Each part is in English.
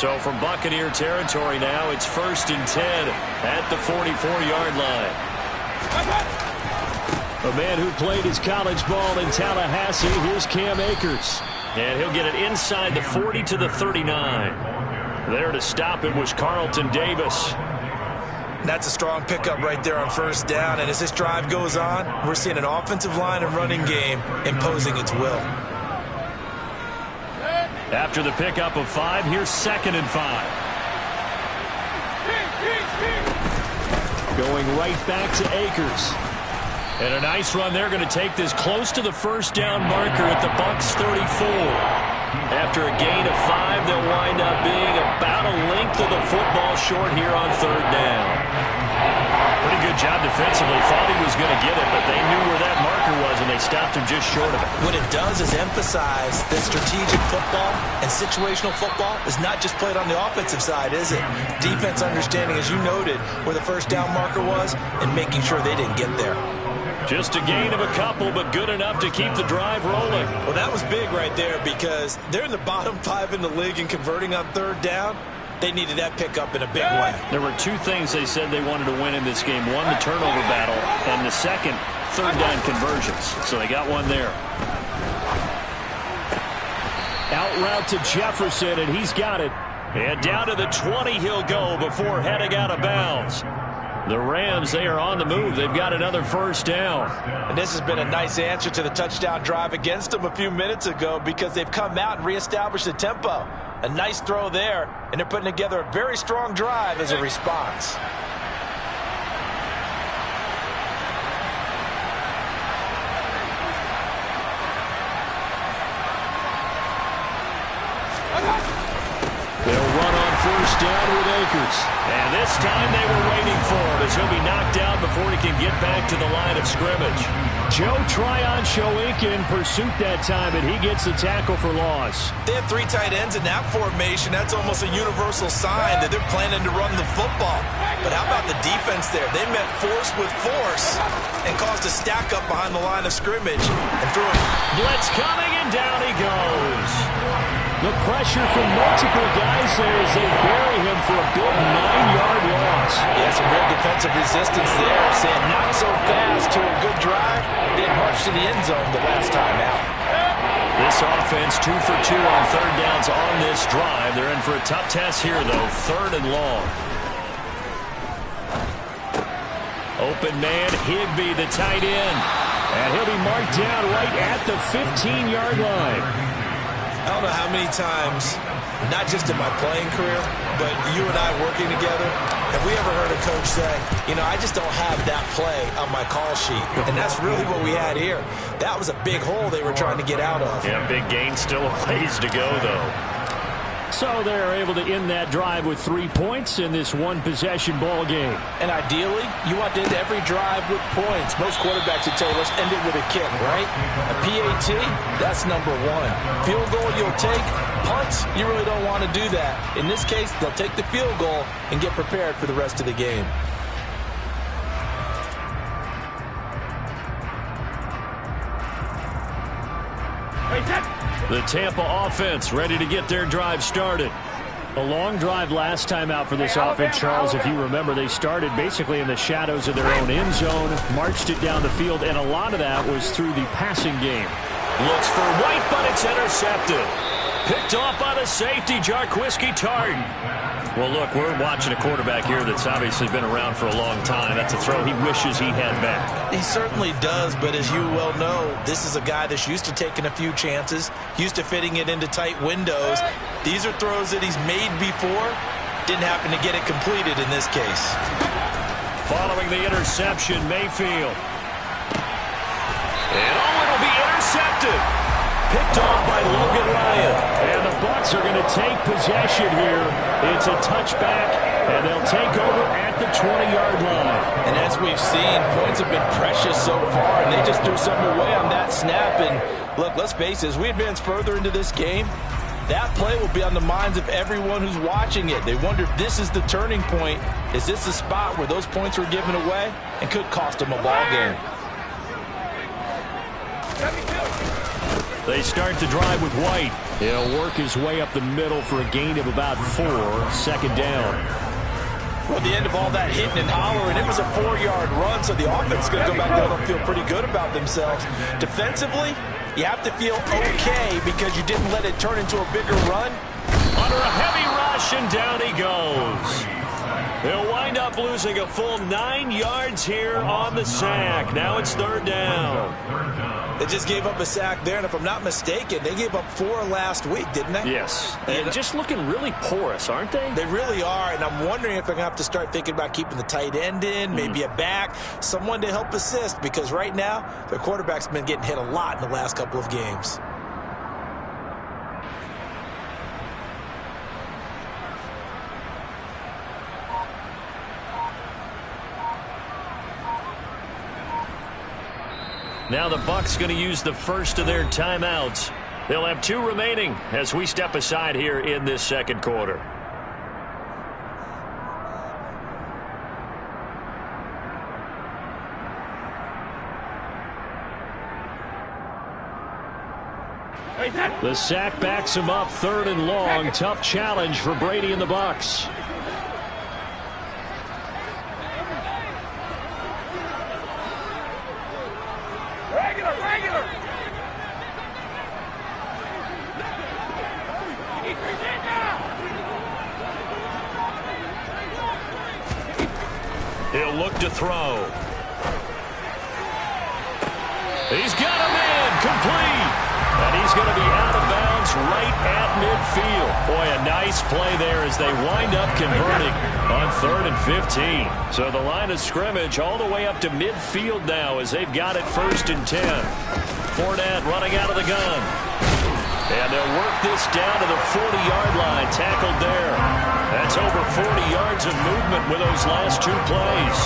So from Buccaneer territory now, it's 1st and 10 at the 44-yard line. A man who played his college ball in Tallahassee, here's Cam Akers. And he'll get it inside the 40 to the 39. There to stop him was Carlton Davis. That's a strong pickup right there on 1st down. And as this drive goes on, we're seeing an offensive line and running game imposing its will. After the pickup of 5, here's 2nd and 5. Going right back to Akers. And a nice run. They're going to take this close to the 1st down marker at the Bucs 34. After a gain of 5, they'll wind up being about a length of the football short here on 3rd down. Pretty good job defensively. Thought he was going to get it, but they knew where that marker was, and they stopped him just short of it. What it does is emphasize that strategic football and situational football is not just played on the offensive side, is it? Defense understanding, as you noted, where the 1st down marker was and making sure they didn't get there. Just a gain of a couple, but good enough to keep the drive rolling. Well, that was big right there because they're in the bottom 5 in the league in converting on 3rd down. They needed that pickup in a big way. There were 2 things they said they wanted to win in this game. One, the turnover battle, and the second, 3rd down conversions. So they got one there. Out route to Jefferson, and he's got it. And down to the 20 he'll go before heading out of bounds. The Rams, they are on the move. They've got another 1st down. And this has been a nice answer to the touchdown drive against them a few minutes ago because they've come out and reestablished the tempo. A nice throw there, and they're putting together a very strong drive as a response. They'll run on 1st down with Akers. And this time they were waiting for him as he'll be knocked down before he can get back to the line of scrimmage. Joe Tryon-Shoyinka in pursuit that time, and he gets the tackle for loss. They have 3 tight ends in that formation. That's almost a universal sign that they're planning to run the football. But how about the defense there? They met force with force and caused a stack up behind the line of scrimmage and threw it. Blitz coming, and down he goes. The pressure from multiple guys there as they bury him for a big 9-yard loss. Yeah, some real defensive resistance there. Saying not so fast to a good drive. Didn't march to the end zone the last time out. This offense 2 for 2 on 3rd downs on this drive. They're in for a tough test here, though. 3rd and long. Open man, Higbee, the tight end. And he'll be marked down right at the 15-yard line. I don't know how many times, not just in my playing career, but you and I working together, have we ever heard a coach say, you know, I just don't have that play on my call sheet. And that's really what we had here. That was a big hole they were trying to get out of. Yeah, big gain, still a ways to go, though. So they're able to end that drive with 3 points in this one-possession ball game. And ideally, you want to end every drive with points. Most quarterbacks would tell you, let's end it with a kick, right? A PAT, that's number 1. Field goal, you'll take. Punts, you really don't want to do that. In this case, they'll take the field goal and get prepared for the rest of the game. The Tampa offense ready to get their drive started. A long drive last time out for this offense, Charles. If you remember, they started basically in the shadows of their own end zone, marched it down the field, and a lot of that was through the passing game. Looks for White, but it's intercepted. Picked off by the safety, Jarquiski Tartan. Well, look, we're watching a quarterback here that's obviously been around for a long time. That's a throw he wishes he had back. He certainly does, but as you well know, this is a guy that's used to taking a few chances, used to fitting it into tight windows. These are throws that he's made before. Didn't happen to get it completed in this case. Following the interception, Mayfield. And it'll be intercepted. Picked off by Logan Ryan. And the Bucs are going to take possession here. It's a touchback, and they'll take over at the 20-yard line. And as we've seen, points have been precious so far, and they just threw something away on that snap. And look, let's face it, as we advance further into this game, that play will be on the minds of everyone who's watching it. They wonder if this is the turning point. Is this the spot where those points were given away and could cost them a ball game? They start the drive with White. He'll work his way up the middle for a gain of about 4, second down. Well, at the end of all that hitting and hollering, it was a 4-yard run, so the offense is going to go back there and feel pretty good about themselves. Defensively, you have to feel okay because you didn't let it turn into a bigger run. Under a heavy rush, and down he goes. They'll wind up losing a full 9 yards here on the sack. Now it's third down. They just gave up a sack there, and if I'm not mistaken, they gave up 4 last week, didn't they? Yes. And just looking really porous, aren't they? They really are, and I'm wondering if they're going to have to start thinking about keeping the tight end in, maybe a back, someone to help assist, because right now, their quarterback's been getting hit a lot in the last couple of games. Now the Bucs going to use the first of their timeouts. They'll have 2 remaining as we step aside here in this second quarter. The sack backs him up, 3rd and long. Tough challenge for Brady and the Bucs. He'll look to throw. He's got a man complete. And he's going to be out of bounds right at midfield. Boy, a nice play there as they wind up converting on 3rd and 15. So the line of scrimmage all the way up to midfield now as they've got it 1st and 10. Fournette running out of the gun. And they'll work this down to the 40-yard line, tackled there. That's over 40 yards of movement with those last 2 plays.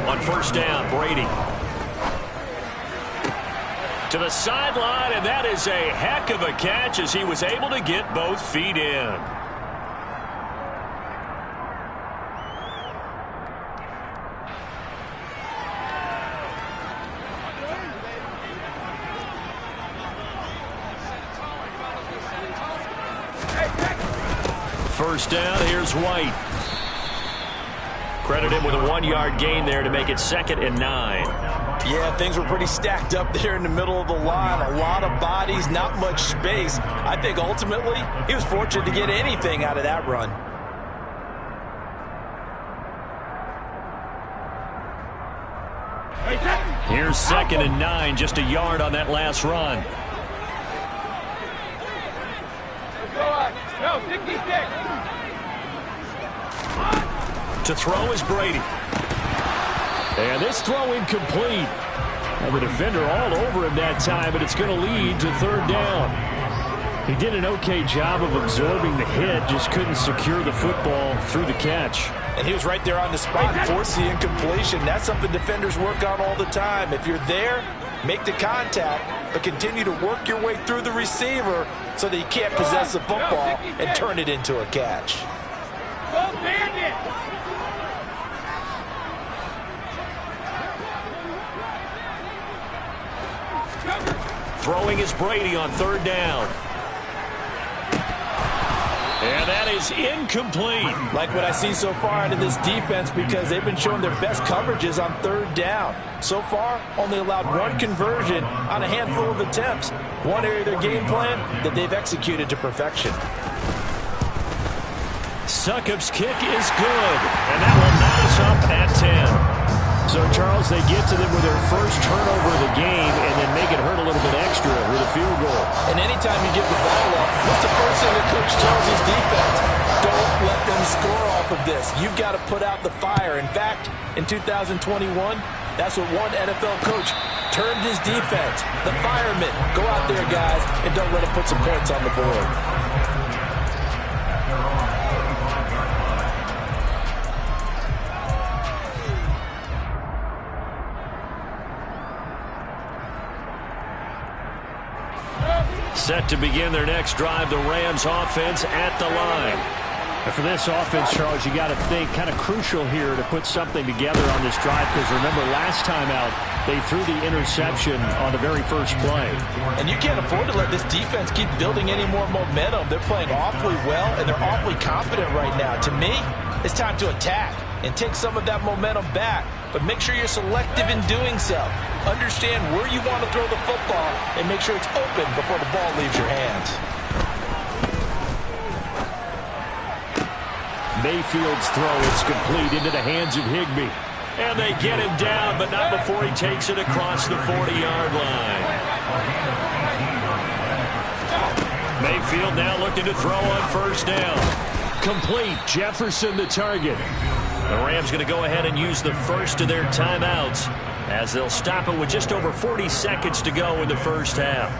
On 1st down, Brady. To the sideline, and that is a heck of a catch as he was able to get both feet in. First down, here's White. Credit him with a 1-yard gain there to make it 2nd and 9. Yeah, things were pretty stacked up there in the middle of the line. A lot of bodies, not much space. I think ultimately he was fortunate to get anything out of that run. Here's 2nd and 9, just a yard on that last run. To throw is Brady. And this throw incomplete. And the defender all over him that time, but it's going to lead to 3rd down. He did an okay job of absorbing the hit, just couldn't secure the football through the catch. And he was right there on the spot, forced the incompletion. That's something defenders work on all the time. If you're there, make the contact, but continue to work your way through the receiver so that he can't possess the football and turn it into a catch. Go Bandit! Throwing is Brady on 3rd down. And that is incomplete. Like what I see so far out of this defense because they've been showing their best coverages on 3rd down. So far, only allowed 1 conversion on a handful of attempts. One area of their game plan that they've executed to perfection. Succop's kick is good, and that will knot us up at 10. So, Charles, they get to them with their first turnover of the game and then make it hurt a little bit extra with a field goal. And anytime you give the ball up, what's the first thing the coach tells his defense? Don't let them score off of this. You've got to put out the fire. In fact, in 2021, that's what one NFL coach termed his defense. The firemen. Go out there, guys, and don't let them put some points on the board. Set to begin their next drive, the Rams offense at the line. And for this offense, Charles, you got to think kind of crucial here to put something together on this drive, because remember last time out they threw the interception on the very first play. And you can't afford to let this defense keep building any more momentum. They're playing awfully well, and they're awfully confident right now. To me, it's time to attack and take some of that momentum back, but make sure you're selective in doing so. Understand where you want to throw the football and make sure it's open before the ball leaves your hands. Mayfield's throw is complete into the hands of Higbee. And they get him down, but not before he takes it across the 40-yard line. Mayfield now looking to throw on first down. Complete. Jefferson the target. The Rams going to go ahead and use the first of their timeouts as they'll stop it with just over 40 seconds to go in the first half.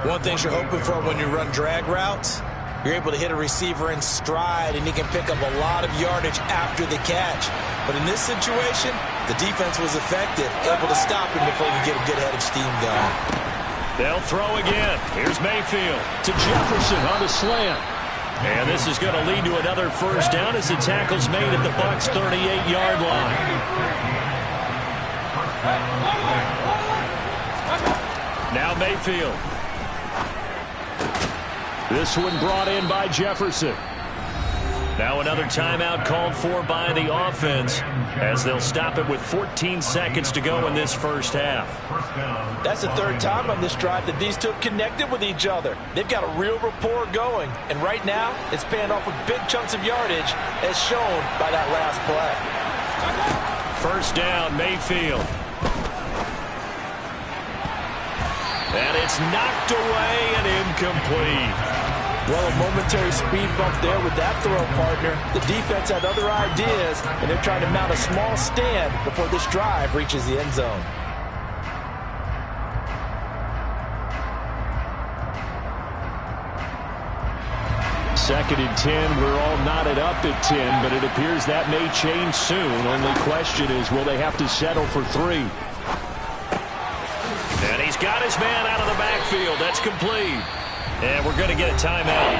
One thing you're hoping for when you run drag routes, you're able to hit a receiver in stride, and he can pick up a lot of yardage after the catch. But in this situation, the defense was effective, able to stop him before he could get a good head of steam going. They'll throw again. Here's Mayfield to Jefferson on the slant. And this is going to lead to another first down as the tackle's made at the Bucs' 38-yard line. Now Mayfield. This one brought in by Jefferson. Now another timeout called for by the offense as they'll stop it with 14 seconds to go in this first half. That's the third time on this drive that these two have connected with each other. They've got a real rapport going, and right now it's paying off with big chunks of yardage as shown by that last play. First down, Mayfield. And it's knocked away and incomplete. Well, a momentary speed bump there with that throw, partner. The defense had other ideas, and they're trying to mount a small stand before this drive reaches the end zone. Second and 10. We're all knotted up at 10, but it appears that may change soon. Only question is, will they have to settle for 3? And he's got his man out of the backfield. That's complete. And we're going to get a timeout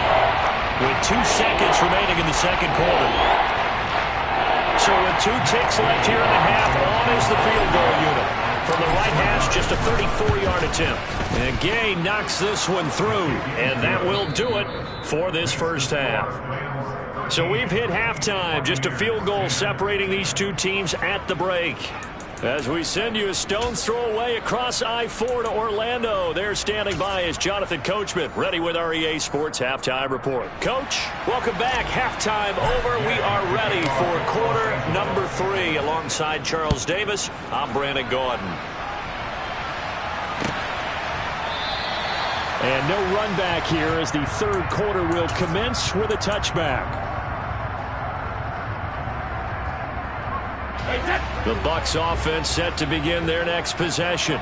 with 2 seconds remaining in the second quarter. So with 2 ticks left here in the half, on is the field goal unit. From the right hash, just a 34-yard attempt. And Gay knocks this one through, and that will do it for this first half. So we've hit halftime, just a field goal separating these two teams at the break. As we send you a stone's throw away across I-4 to Orlando. There standing by is Jonathan Coachman, ready with our EA Sports Halftime Report. Coach, welcome back. Halftime over. We are ready for quarter number 3. Alongside Charles Davis, I'm Brandon Gordon. And no run back here as the third quarter will commence with a touchback. The Bucs offense set to begin their next possession.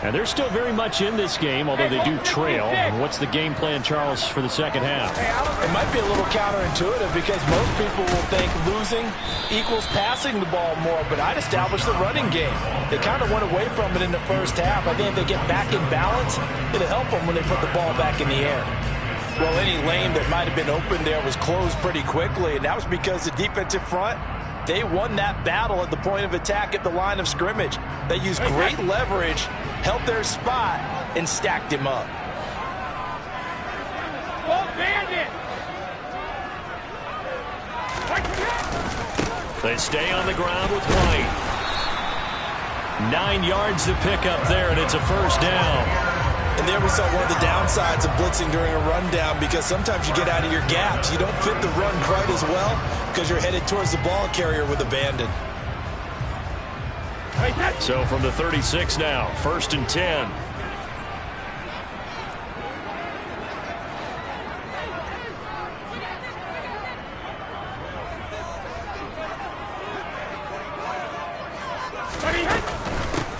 And they're still very much in this game, although they do trail. What's the game plan, Charles, for the second half? It might be a little counterintuitive because most people will think losing equals passing the ball more, but I'd establish the running game. They kind of went away from it in the first half. I think if they get back in balance, it'll help them when they put the ball back in the air. Well, any lane that might have been open there was closed pretty quickly, and that was because the defensive front, they won that battle at the point of attack at the line of scrimmage. They used great leverage, held their spot, and stacked him up. They stay on the ground with White. 9 yards to pick up there, and it's a first down. And there we saw one of the downsides of blitzing during a rundown, because sometimes you get out of your gaps. You don't fit the run quite as well because you're headed towards the ball carrier with abandon. So from the 36 now, 1st and 10.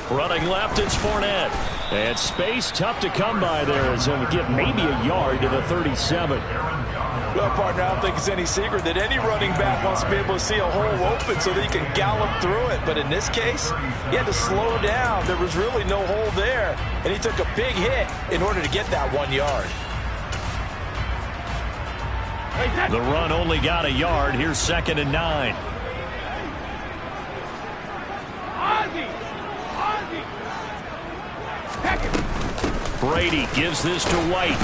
Running left, it's Fournette. And space tough to come by there as he'll get maybe a yard to the 37. Well, partner, I don't think it's any secret that any running back wants to be able to see a hole open so that he can gallop through it. But in this case, he had to slow down. There was really no hole there, and he took a big hit in order to get that 1 yard. The run only got a yard. Here's 2nd and 9. Brady gives this to White.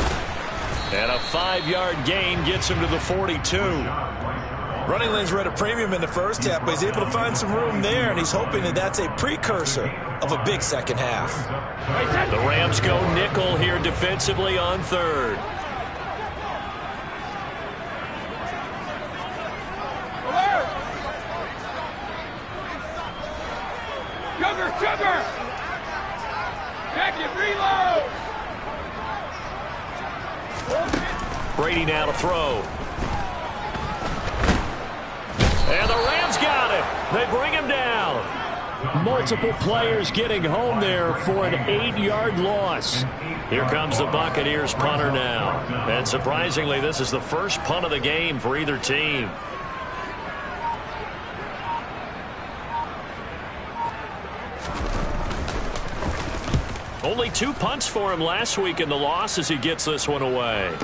And a 5-yard gain gets him to the 42. Running lanes were at a premium in the first half, but he's able to find some room there, and he's hoping that that's a precursor of a big second half. The Rams go nickel here defensively on 3rd. Sugar! Check it, reload! Brady now to throw. And the Rams got him. They bring him down. Multiple players getting home there for an 8-yard loss. Here comes the Buccaneers punter now. And surprisingly, this is the first punt of the game for either team. Only 2 punts for him last week in the loss as he gets this one away.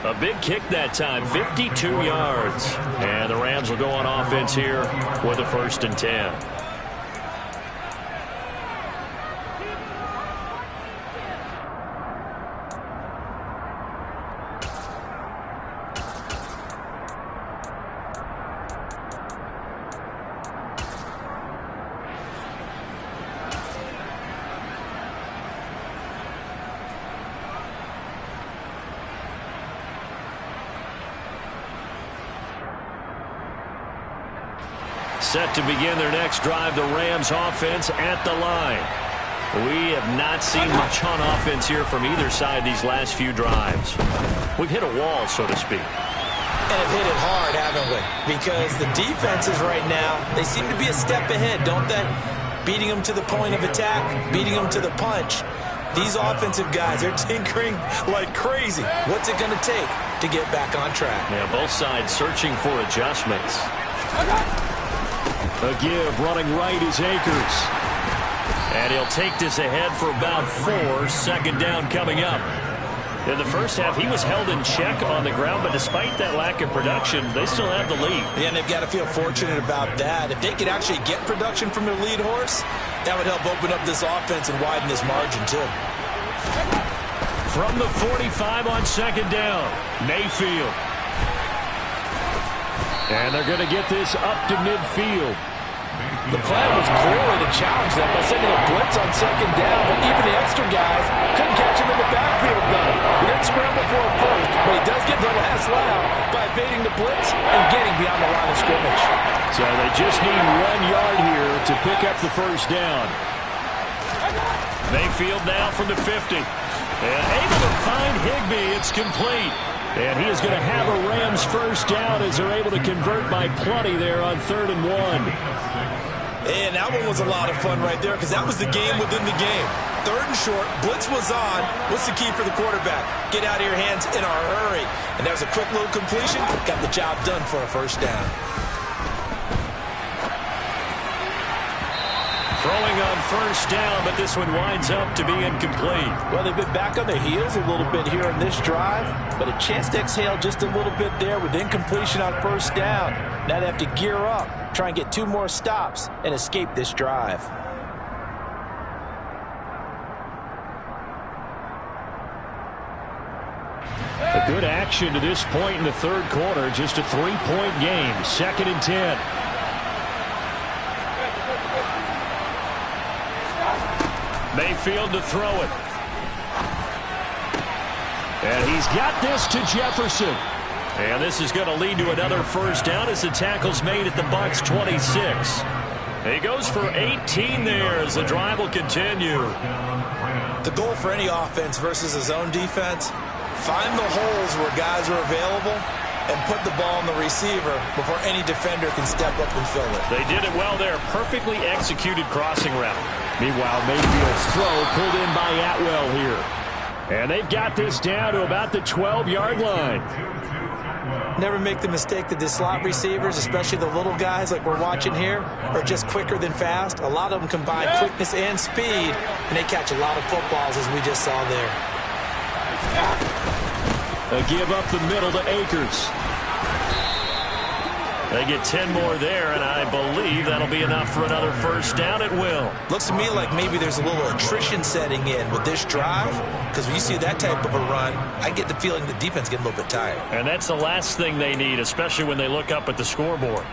A big kick that time, 52 yards. And the Rams will go on offense here with a 1st and 10. Set to begin their next drive, the Rams offense at the line. We have not seen much on offense here from either side these last few drives. We've hit a wall, so to speak. And have hit it hard, haven't we? Because the defenses right now, they seem to be a step ahead, don't they? Beating them to the point of attack, beating them to the punch. These offensive guys, they're tinkering like crazy. What's it going to take to get back on track? Yeah, both sides searching for adjustments. A give running right is Akers. And he'll take this ahead for about 4. 2nd down coming up. In the first half, he was held in check on the ground, but despite that lack of production, they still have the lead. Yeah, and they've got to feel fortunate about that. If they could actually get production from their lead horse, that would help open up this offense and widen this margin, too. From the 45 on 2nd down, Mayfield. And they're going to get this up to midfield. The plan was clearly to challenge them by sending a blitz on 2nd down, but even the extra guys couldn't catch him in the backfield, though. He didn't scramble for him first, but he does get the last laugh by evading the blitz and getting beyond the line of scrimmage. So they just need 1 yard here to pick up the 1st down. Mayfield now from the 50. And able to find Higbee. It's complete. And he is going to have a Rams 1st down as they're able to convert by plenty there on 3rd and 1. And that one was a lot of fun right there because that was the game within the game. 3rd and short, blitz was on. What's the key for the quarterback? Get out of your hands in a hurry. And that was a quick little completion. Got the job done for a 1st down. Throwing on 1st down, but this one winds up to be incomplete. Well, they've been back on their heels a little bit here in this drive, but a chance to exhale just a little bit there with incompletion on 1st down. Now they have to gear up, try and get 2 more stops, and escape this drive. A good action to this point in the 3rd quarter. Just a 3-point game. 2nd and 10. Mayfield to throw it. And he's got this to Jefferson. And this is going to lead to another 1st down as the tackle's made at the Bucs 26. He goes for 18 there as the drive will continue. The goal for any offense versus his own defense, find the holes where guys are available and put the ball on the receiver before any defender can step up and fill it. They did it well there. Perfectly executed crossing route. Meanwhile, Mayfield's throw pulled in by Atwell here. And they've got this down to about the 12-yard line. Never make the mistake that the slot receivers, especially the little guys like we're watching here, are just quicker than fast. A lot of them combine quickness and speed, and they catch a lot of footballs, as we just saw there. A give up the middle to Akers. They get 10 more there, and I believe that'll be enough for another first down at will. Looks to me like maybe there's a little attrition setting in with this drive, because when you see that type of a run, I get the feeling the defense getting a little bit tired. And that's the last thing they need, especially when they look up at the scoreboard.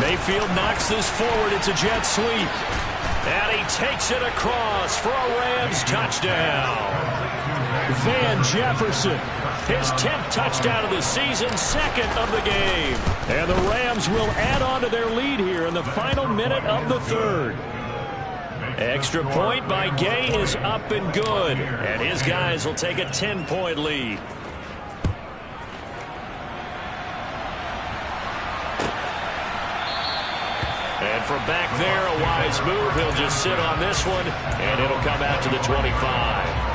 Mayfield knocks this forward. It's a jet sweep. And he takes it across for a Rams touchdown. Van Jefferson, his 10th touchdown of the season, second of the game. And the Rams will add on to their lead here in the final minute of the third. Extra point by Gay is up and good. And his guys will take a 10-point lead. And from back there, a wise move. He'll just sit on this one, and it'll come out to the 25.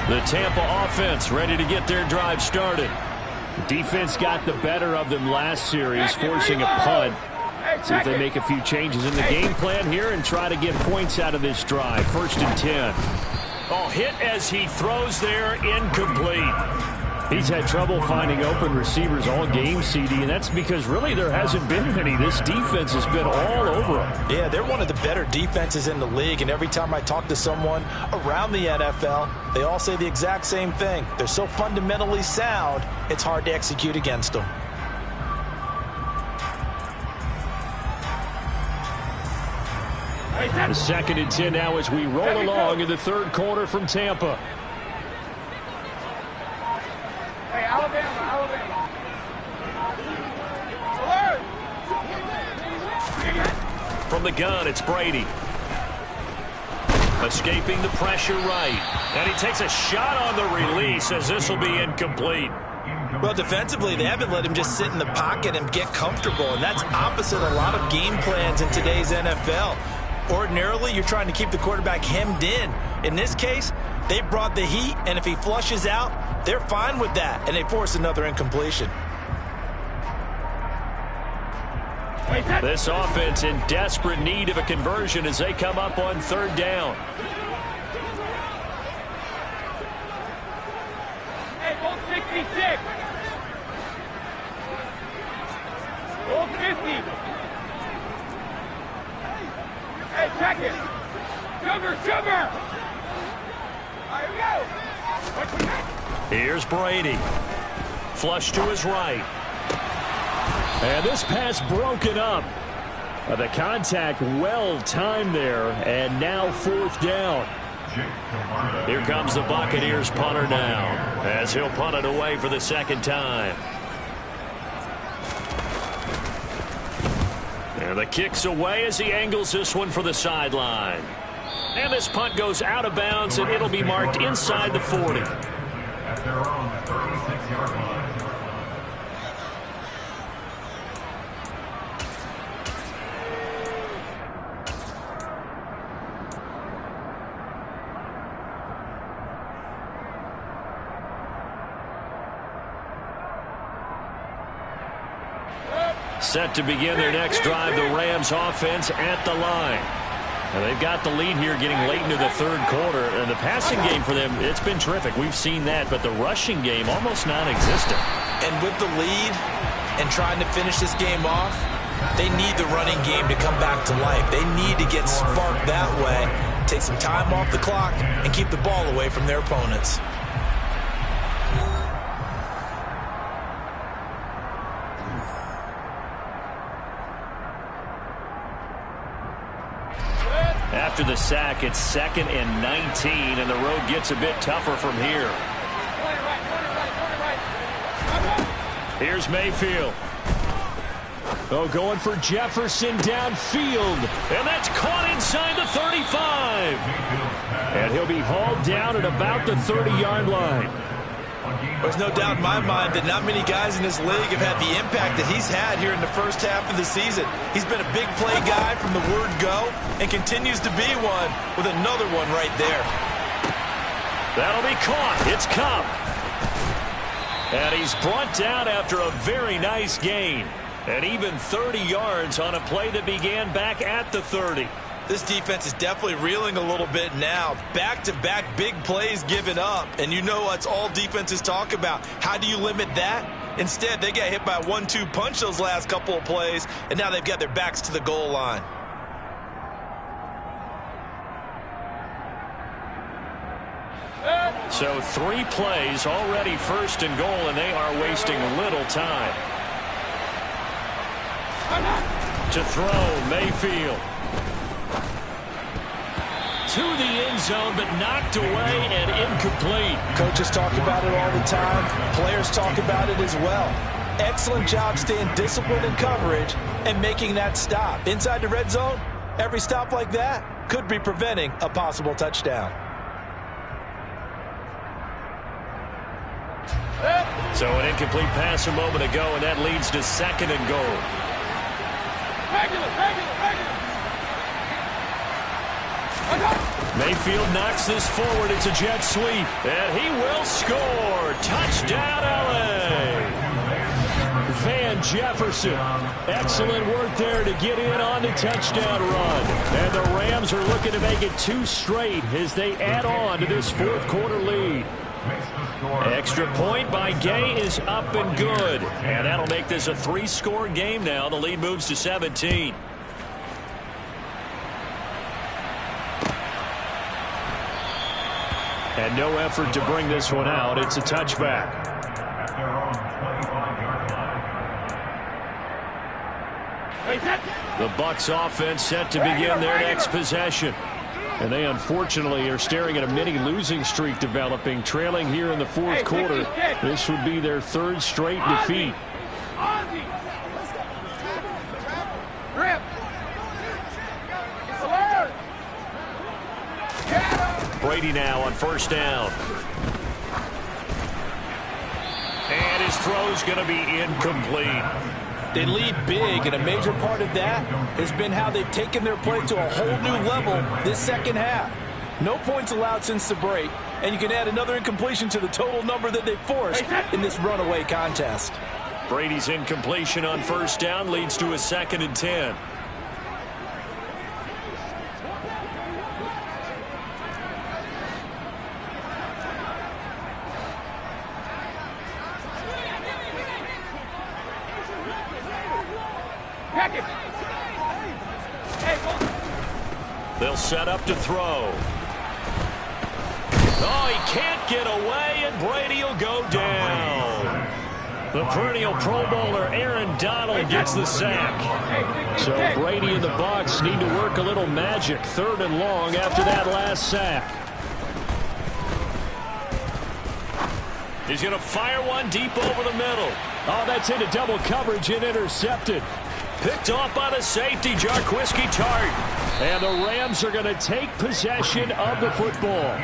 The Tampa offense ready to get their drive started. Defense got the better of them last series, forcing a punt. See if they make a few changes in the game plan here and try to get points out of this drive. 1st and 10. Oh, hit as he throws there, incomplete. He's had trouble finding open receivers all game, CD, and that's because really there hasn't been many. This defense has been all over them. Yeah, they're one of the better defenses in the league, and every time I talk to someone around the NFL, they all say the exact same thing. They're so fundamentally sound, it's hard to execute against them. The 2nd and 10 now as we roll along in the third quarter from Tampa. Hey, Alabama. From the gun, it's Brady. Escaping the pressure right. And he takes a shot on the release as this will be incomplete. Well, defensively, they haven't let him just sit in the pocket and get comfortable, and that's opposite a lot of game plans in today's NFL. Ordinarily, you're trying to keep the quarterback hemmed in. In this case, they brought the heat, and if he flushes out, they're fine with that, and they force another incompletion. This offense in desperate need of a conversion as they come up on 3rd down. Hey, Old 66. Old 50. Hey, check it. Sugar. All right, here we go. Here's Brady. Flush to his right. And this pass broken up. The contact well timed there, and now 4th down. Here comes the Buccaneers punter now, as he'll punt it away for the 2nd time. And the kick's away as he angles this one for the sideline. And this punt goes out of bounds, and it'll be marked inside the 40. At their own 36-yard line. Set to begin their next drive, the Rams offense at the line. And they've got the lead here getting late into the 3rd quarter. And the passing game for them, it's been terrific. We've seen that, but the rushing game almost non-existent. And with the lead and trying to finish this game off, They need the running game to come back to life. They need to get sparked that way, take some time off the clock, and keep the ball away from their opponents. After the sack, it's 2nd and 19, and the road gets a bit tougher from here. Here's Mayfield. Oh, going for Jefferson downfield, and that's caught inside the 35. And he'll be hauled down at about the 30-yard line. There's no doubt in my mind that not many guys in this league have had the impact that he's had here in the first half of the season. He's been a big play guy from the word go and continues to be one with another one right there. That'll be caught. It's Cup. And he's brought down after a very nice gain. And even 30 yards on a play that began back at the 30. This defense is definitely reeling a little bit now. Back-to-back big plays given up. And you know what's all defenses talk about. How do you limit that? Instead, they got hit by a 1-2 punch those last couple of plays, and now they've got their backs to the goal line. So 3 plays already 1st and goal, and they are wasting little time. To throw, Mayfield. To the end zone, but knocked away and incomplete. Coaches talk about it all the time. Players talk about it as well. Excellent job staying disciplined in coverage and making that stop. Inside the red zone, every stop like that could be preventing a possible touchdown. So an incomplete pass a moment ago, and that leads to 2nd and goal. Mayfield knocks this forward. It's a jet sweep, and he will score. Touchdown, L.A. Van Jefferson. Excellent work there to get in on the touchdown run. And the Rams are looking to make it 2 straight as they add on to this 4th quarter lead. Extra point by Gay is up and good. And that'll make this a 3-score game now. The lead moves to 17. And no effort to bring this one out. It's a touchback. The Bucs offense set to begin their next possession. And they unfortunately are staring at a mini losing streak developing, trailing here in the 4th quarter. This would be their 3rd straight defeat. Brady now on 1st down. And his throw's going to be incomplete. They lead big, and a major part of that has been how they've taken their play to a whole new level this 2nd half. No points allowed since the break, and you can add another incompletion to the total number that they've forced in this runaway contest. Brady's incompletion on 1st down leads to a 2nd and 10. They'll set up to throw. Oh, he can't get away, and Brady will go down. The perennial Pro Bowler Aaron Donald gets the sack. So Brady and the Bucs need to work a little magic. 3rd and long after that last sack. He's going to fire one deep over the middle. Oh, that's into double coverage and intercepted. Picked off by the safety, Jarquiski Tart. And the Rams are going to take possession of the football.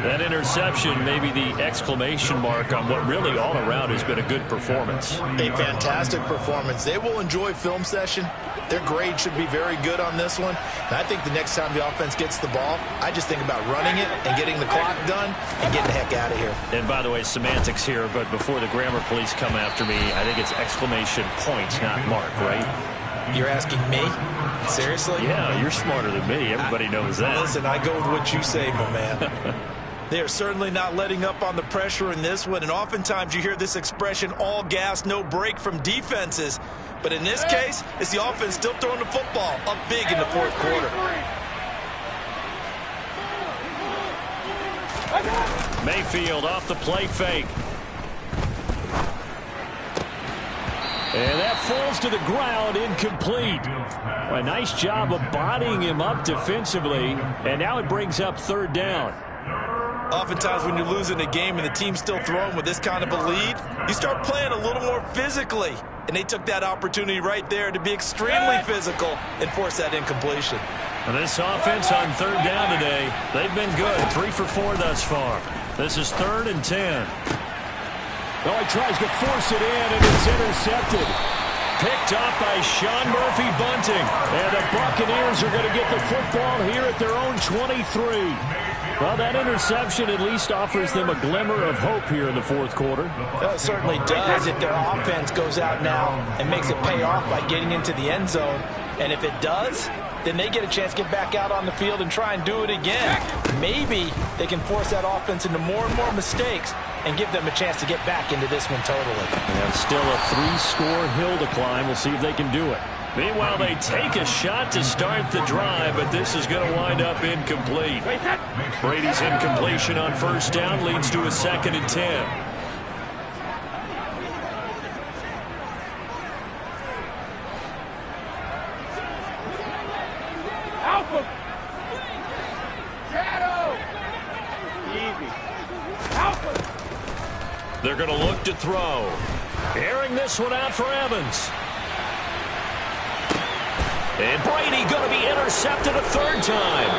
That interception may be the exclamation mark on what really all around has been a good performance. A fantastic performance. They will enjoy film session. Their grade should be very good on this one. And I think the next time the offense gets the ball, I just think about running it and getting the clock done and getting the heck out of here. And by the way, semantics here, but before the grammar police come after me, I think it's exclamation point, not mark, right? You're asking me? Seriously? Yeah, you're smarter than me. Everybody knows that. Listen, I go with what you say, my man. They are certainly not letting up on the pressure in this one, and oftentimes you hear this expression, all gas, no break from defenses. But in this case, it's the offense still throwing the football up big in the fourth quarter. Mayfield off the play fake. And that falls to the ground, incomplete. A nice job of bodying him up defensively, and now it brings up third down. Oftentimes when you're losing a game and the team's still throwing with this kind of a lead, you start playing a little more physically. And they took that opportunity right there to be extremely physical and force that incompletion. And this offense on third down today, they've been good. 3 for 4 thus far. This is 3rd and 10. Oh, he tries to force it in, and it's intercepted. Picked up by Sean Murphy-Bunting. And the Buccaneers are going to get the football here at their own 23. Well, that interception at least offers them a glimmer of hope here in the fourth quarter. Well, it certainly does if their offense goes out now and makes it pay off by getting into the end zone. And if it does, then they get a chance to get back out on the field and try and do it again. Maybe they can force that offense into more and more mistakes and give them a chance to get back into this one totally. And still a 3-score hill to climb. We'll see if they can do it. Meanwhile, they take a shot to start the drive, but this is going to wind up incomplete. Brady's incompletion on first down leads to a 2nd and 10. Alpha. Shadow. Easy. Alpha. They're going to look to throw. Airing this one out for Evans. And Brady going to be intercepted a 3rd time.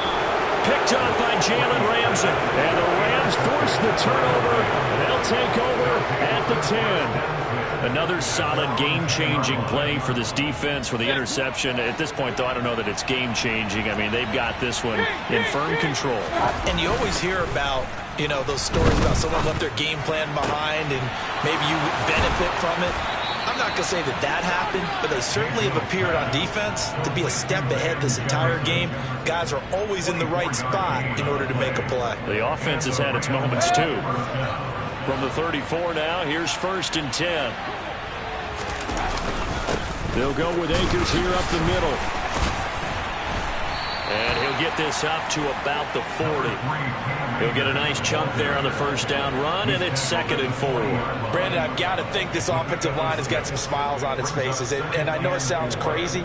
Picked up by Jalen Ramsey. And the Rams force the turnover. They'll take over at the 10. Another solid game-changing play for this defense with the interception. At this point, though, I don't know that it's game-changing. I mean, they've got this one in firm control. And you always hear about, you know, those stories about someone left their game plan behind and maybe you benefit from it. I'm not going to say that that happened, but they certainly have appeared on defense to be a step ahead this entire game. Guys are always in the right spot in order to make a play. The offense has had its moments, too. From the 34 now, here's 1st and 10. They'll go with Akers here up the middle. And he'll get this up to about the 40. He'll get a nice chunk there on the first down run, and it's 2nd and 4. Brandon, I've got to think this offensive line has got some smiles on its faces. And I know it sounds crazy,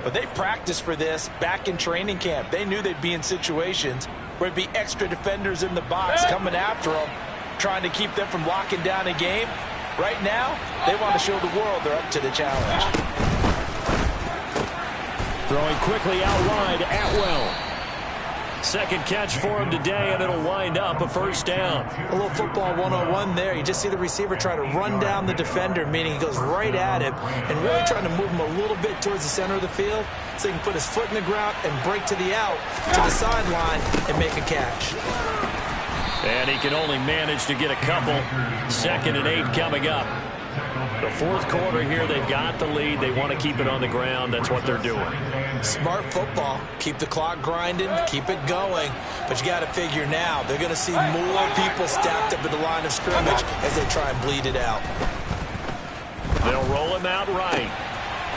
but they practiced for this back in training camp. They knew they'd be in situations where it'd be extra defenders in the box coming after them, trying to keep them from locking down a game. Right now, they want to show the world they're up to the challenge. Throwing quickly out wide, Atwell. 2nd catch for him today, and it'll wind up a 1st down. A little football 101 there. You just see the receiver try to run down the defender, meaning he goes right at him and really trying to move him a little bit towards the center of the field so he can put his foot in the ground and break to the out, to the sideline, and make a catch. And he can only manage to get a couple. 2nd and 8 coming up. The fourth quarter here, they've got the lead. They want to keep it on the ground. That's what they're doing. Smart football. Keep the clock grinding, keep it going. But you got to figure now, they're going to see more people stacked up at the line of scrimmage as they try and bleed it out. They'll roll him out right.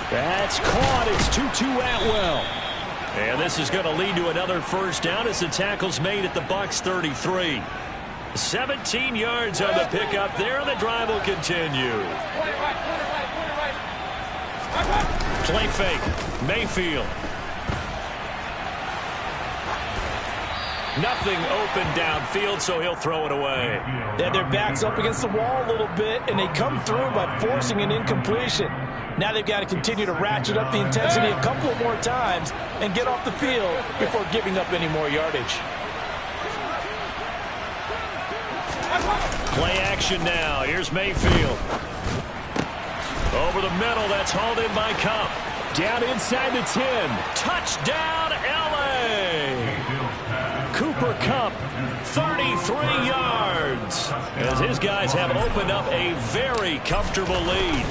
That's caught. It's 2-2 Atwell. And this is going to lead to another 1st down as the tackle's made at the Bucs 33. 17 yards on the pickup there, and the drive will continue. Play fake. Mayfield. Nothing open downfield, so he'll throw it away. They had their backs up against the wall a little bit, and they come through by forcing an incompletion. Now they've got to continue to ratchet up the intensity a couple more times and get off the field before giving up any more yardage. Play action now. Here's Mayfield. Over the middle, that's hauled in by Cup. Down inside the 10. Touchdown, L.A. Cooper Kupp, 33 yards. As his guys have opened up a very comfortable lead.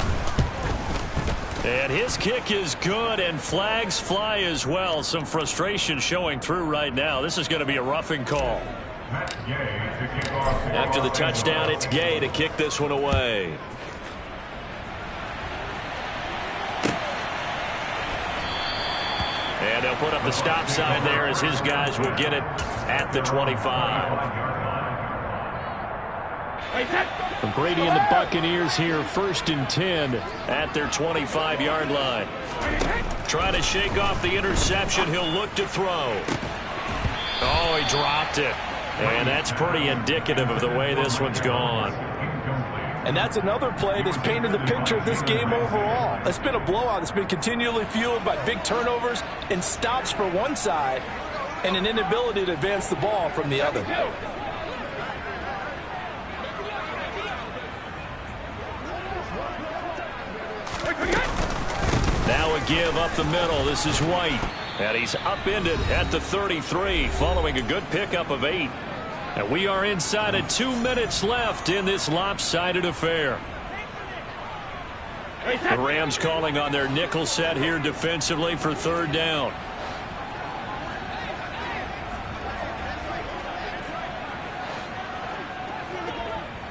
And his kick is good, and flags fly as well. Some frustration showing through right now. This is going to be a roughing call. After the touchdown, it's Gay to kick this one away. And they'll put up the stop sign there as his guys will get it at the 25. Brady and the Buccaneers here, 1st and 10 at their 25-yard line. Trying to shake off the interception. He'll look to throw. Oh, he dropped it. And that's pretty indicative of the way this one's gone. And that's another play that's painted the picture of this game overall. It's been a blowout. It's been continually fueled by big turnovers and stops for one side and an inability to advance the ball from the other. Now a give up the middle. This is White. And he's upended at the 33 following a good pickup of 8. And we are inside of 2 minutes left in this lopsided affair. The Rams calling on their nickel set here defensively for 3rd down.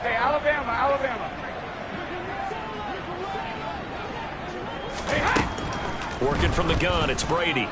Hey, Alabama, Alabama. Working from the gun, it's Brady.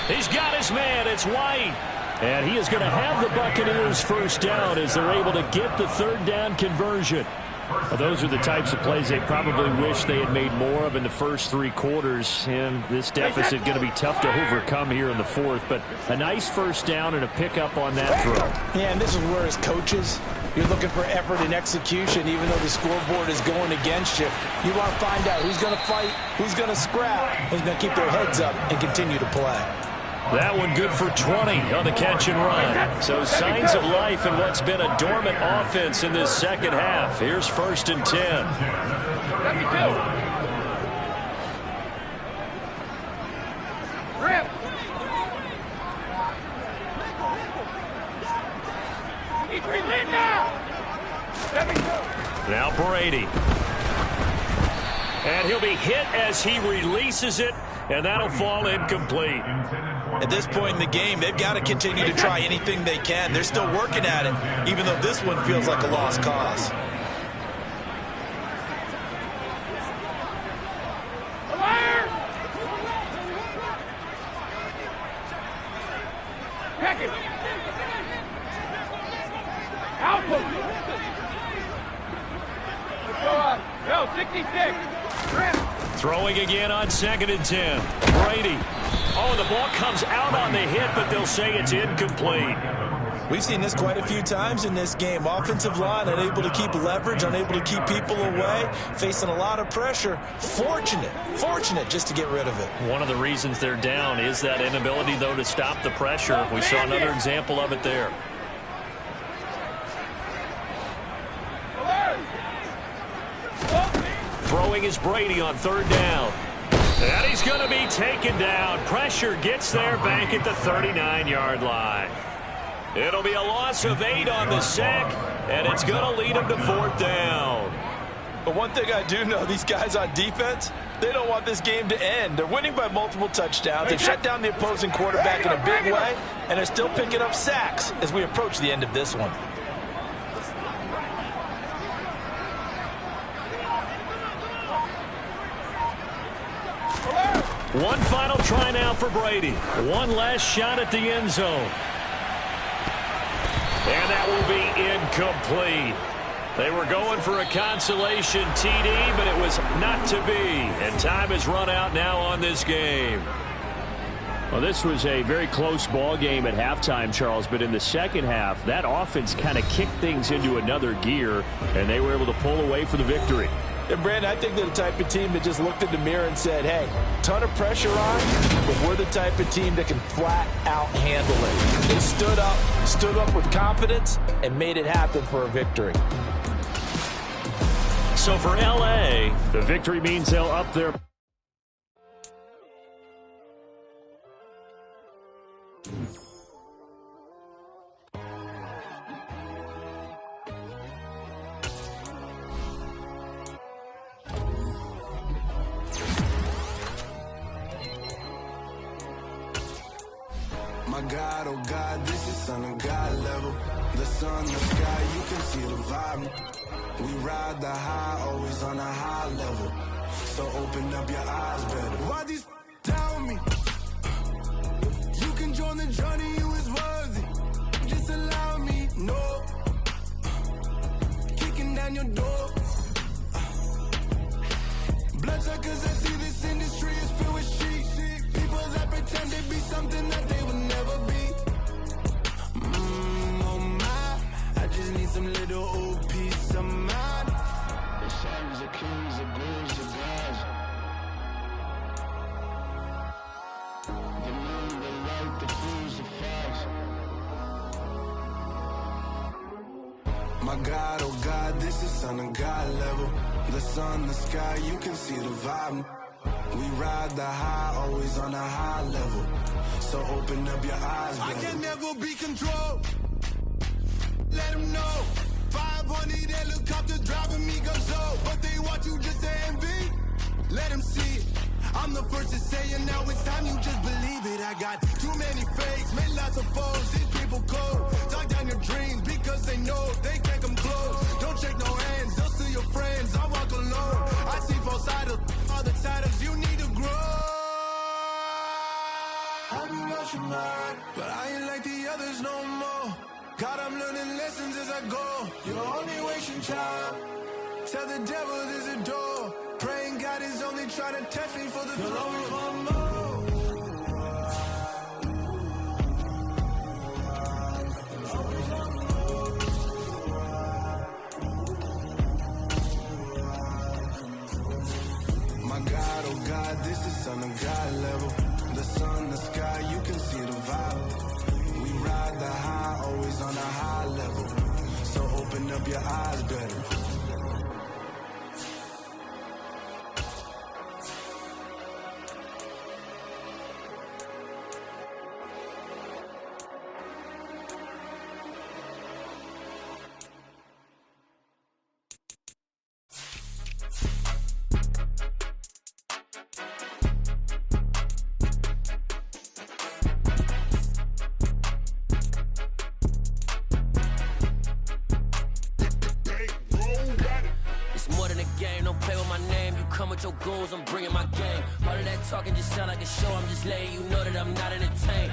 He's got his man, it's White. And he is going to have the Buccaneers 1st down as they're able to get the 3rd down conversion. Well, those are the types of plays they probably wish they had made more of in the first 3 quarters. And this deficit going to be tough to overcome here in the 4th. But a nice 1st down and a pickup on that throw. Yeah, and this is where as coaches, you're looking for effort and execution, even though the scoreboard is going against you. You want to find out who's going to fight, who's going to scrap, who's going to keep their heads up and continue to play. That one good for 20 on the catch and run. So signs of life in what's been a dormant offense in this 2nd half. Here's 1st and 10. Let me go. Rip. He's released now. Let me go. Now Brady. And he'll be hit as he releases it, and that'll fall incomplete. At this point in the game, they've got to continue to try anything they can. They're still working at it, even though this one feels like a lost cause. Pack it. Output. Let's go up. Go, 66. Rip. Throwing again on 2nd and 10. Brady. Oh, the ball comes out on the hit, but they'll say it's incomplete. We've seen this quite a few times in this game. Offensive line unable to keep leverage, unable to keep people away, facing a lot of pressure. Fortunate just to get rid of it. One of the reasons they're down is that inability, though, to stop the pressure. We saw another example of it there. Throwing is Brady on 3rd down. And he's going to be taken down. Pressure gets there back at the 39-yard line. It'll be a loss of 8 on the sack, and it's going to lead them to 4th down. But one thing I do know, these guys on defense, they don't want this game to end. They're winning by multiple touchdowns. They've shut down the opposing quarterback in a big way, and they're still picking up sacks as we approach the end of this one. One final try now for Brady. One last shot at the end zone. And that will be incomplete. They were going for a consolation TD, but it was not to be. And time has run out now on this game. Well, this was a very close ball game at halftime, Charles, but in the 2nd half, that offense kind of kicked things into another gear, and they were able to pull away for the victory. And, Brandon, I think they're the type of team that just looked in the mirror and said, hey, ton of pressure on, but we're the type of team that can flat out handle it. They stood up with confidence, and made it happen for a victory. So for L.A., the victory means they'll up their... My God, oh God, this is son of God level. The sun, the sky, you can see the vibe. We ride the high, always on a high level. So open up your eyes better. Why these tell me? You can join the journey, you is worthy. Just allow me, no. Kicking down your door. Bloodsuckers, I see this industry is filled with sheep. People that pretend to be something that they would never be. Oh my, I just need some little old peace of mind. The sons of kings, the ghouls, the gods. The moon, the light, the fools, the facts. My God, oh God, this is son of God level. The sun, the sky, you can see the vibe. We ride the high, always on a high level. So open up your eyes, baby. I can never be controlled. Let them know. 500 helicopters driving me gazoo. But they want you just to envy. Let them see it. I'm the first to say it, now it's time you just believe it. I got too many fakes, made lots of foes. These people cold. Talk down your dreams because they know they can't come close. Don't shake no hands, they'll steal your friends. I walk alone. I see false idols, all the titles you need to grow. Have you lost your mind? But I ain't like the others no more. God, I'm learning lessons as I go. You're only wasting time. Tell the devil there's a door. Praying God is only trying to test me for the glory for more. My God, oh God, this is son of God level. The sun, the sky, you can see the vibe. We ride the high, always on a high level. So open up your eyes better. Your goals, I'm bringing my game. All of that talking just sound like a show. I'm just letting you know that I'm not entertained.